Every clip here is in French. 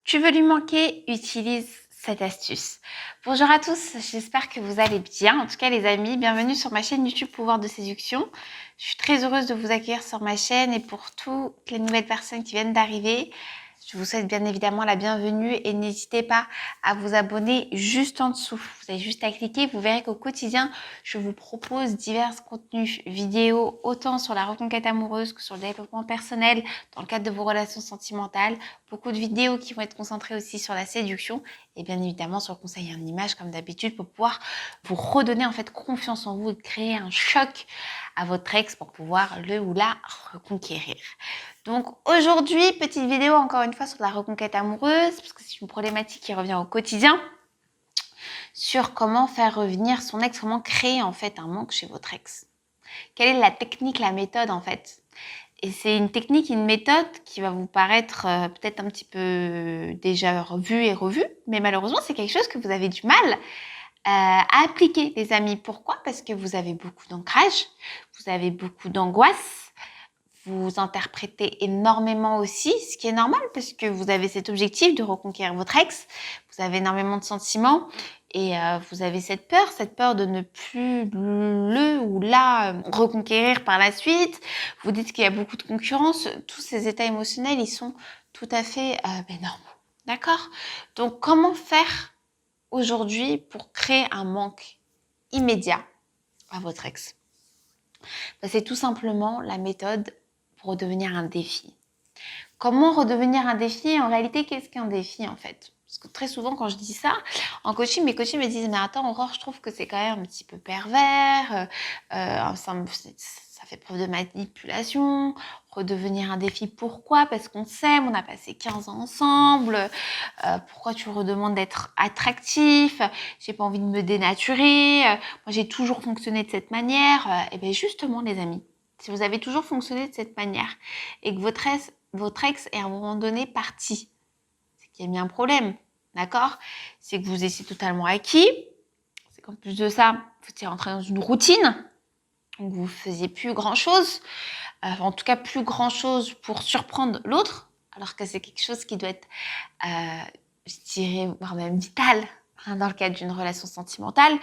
Tu veux lui manquer? Utilise cette astuce. Bonjour à tous, j'espère que vous allez bien. En tout cas les amis, bienvenue sur ma chaîne YouTube Pouvoir de Séduction. Je suis très heureuse de vous accueillir sur ma chaîne et pour toutes les nouvelles personnes qui viennent d'arriver, je vous souhaite bien évidemment la bienvenue et n'hésitez pas à vous abonner juste en dessous. Vous avez juste à cliquer, vous verrez qu'au quotidien, je vous propose divers contenus vidéo, autant sur la reconquête amoureuse que sur le développement personnel, dans le cadre de vos relations sentimentales. Beaucoup de vidéos qui vont être concentrées aussi sur la séduction et bien évidemment sur le conseil en image comme d'habitude pour pouvoir vous redonner en fait confiance en vous et créer un choc à votre ex pour pouvoir le ou la reconquérir. Donc aujourd'hui, petite vidéo encore une fois sur la reconquête amoureuse, parce que c'est une problématique qui revient au quotidien, sur comment faire revenir son ex, comment créer en fait un manque chez votre ex. Quelle est la technique, la méthode en fait? Et c'est une technique, une méthode qui va vous paraître peut-être un petit peu déjà vue et revue, mais malheureusement c'est quelque chose que vous avez du mal à appliquer les amis. Pourquoi? Parce que vous avez beaucoup d'ancrage, vous avez beaucoup d'angoisse, vous interprétez énormément aussi, ce qui est normal parce que vous avez cet objectif de reconquérir votre ex, vous avez énormément de sentiments et vous avez cette peur de ne plus le ou la reconquérir par la suite. Vous dites qu'il y a beaucoup de concurrence, tous ces états émotionnels, ils sont tout à fait normaux, d'accord? Donc comment faire aujourd'hui pour créer un manque immédiat à votre ex? C'est tout simplement la méthode pour redevenir un défi. Comment redevenir un défi? En réalité, qu'est-ce qu'un défi en fait? Parce que très souvent, quand je dis ça, en coaching, mes coachs me disent « Mais attends, Aurore, je trouve que c'est quand même un petit peu pervers, ça fait preuve de manipulation, redevenir un défi, pourquoi? Parce qu'on s'aime, on a passé 15 ans ensemble, pourquoi tu redemandes d'être attractif? J'ai pas envie de me dénaturer, moi j'ai toujours fonctionné de cette manière. » Et bien justement, les amis, si vous avez toujours fonctionné de cette manière et que votre ex est à un moment donné parti, c'est qu'il y a mis un problème, d'accord? C'est que vous étiez totalement acquis, c'est qu'en plus de ça, vous étiez rentré dans une routine, donc vous ne faisiez plus grand-chose, en tout cas plus grand-chose pour surprendre l'autre, alors que c'est quelque chose qui doit être, je dirais, voire même vital dans le cadre d'une relation sentimentale.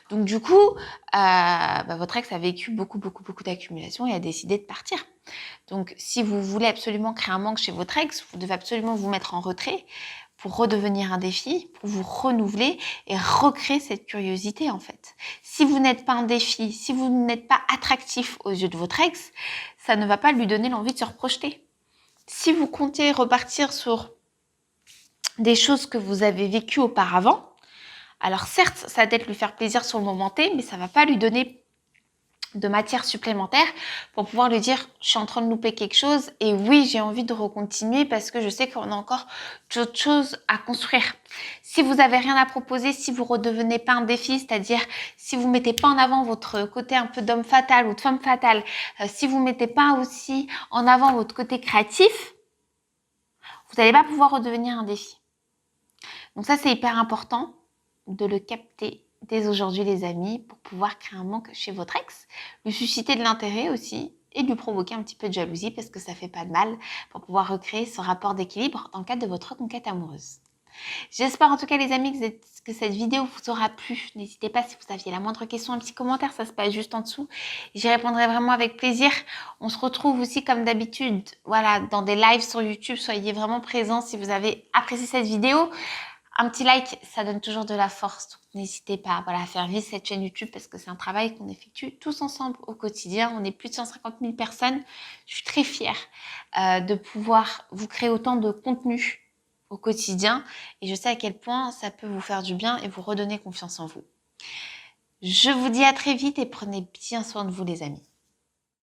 Donc du coup, votre ex a vécu beaucoup d'accumulation et a décidé de partir. Donc si vous voulez absolument créer un manque chez votre ex, vous devez absolument vous mettre en retrait pour redevenir un défi, pour vous renouveler et recréer cette curiosité en fait. Si vous n'êtes pas un défi, si vous n'êtes pas attractif aux yeux de votre ex, ça ne va pas lui donner l'envie de se reprojeter. Si vous comptez repartir sur des choses que vous avez vécues auparavant, alors certes, ça va peut-être lui faire plaisir sur le moment T, mais ça ne va pas lui donner de matière supplémentaire pour pouvoir lui dire je suis en train de louper quelque chose et oui j'ai envie de recontinuer parce que je sais qu'on a encore d'autres choses à construire. Si vous n'avez rien à proposer, si vous redevenez pas un défi, c'est-à-dire si vous mettez pas en avant votre côté un peu d'homme fatal ou de femme fatale, si vous mettez pas aussi en avant votre côté créatif, vous n'allez pas pouvoir redevenir un défi. Donc ça c'est hyper important de le capter dès aujourd'hui les amis pour pouvoir créer un manque chez votre ex, lui susciter de l'intérêt aussi et lui provoquer un petit peu de jalousie parce que ça fait pas de mal pour pouvoir recréer ce rapport d'équilibre dans le cadre de votre reconquête amoureuse. J'espère en tout cas les amis que cette vidéo vous aura plu. N'hésitez pas si vous aviez la moindre question, un petit commentaire, ça se passe juste en dessous. J'y répondrai vraiment avec plaisir. On se retrouve aussi comme d'habitude voilà, dans des lives sur YouTube. Soyez vraiment présents si vous avez apprécié cette vidéo. Un petit like, ça donne toujours de la force. Donc n'hésitez pas voilà, à faire vivre cette chaîne YouTube parce que c'est un travail qu'on effectue tous ensemble au quotidien. On est plus de 150 000 personnes. Je suis très fière de pouvoir vous créer autant de contenu au quotidien. Et je sais à quel point ça peut vous faire du bien et vous redonner confiance en vous. Je vous dis à très vite et prenez bien soin de vous les amis.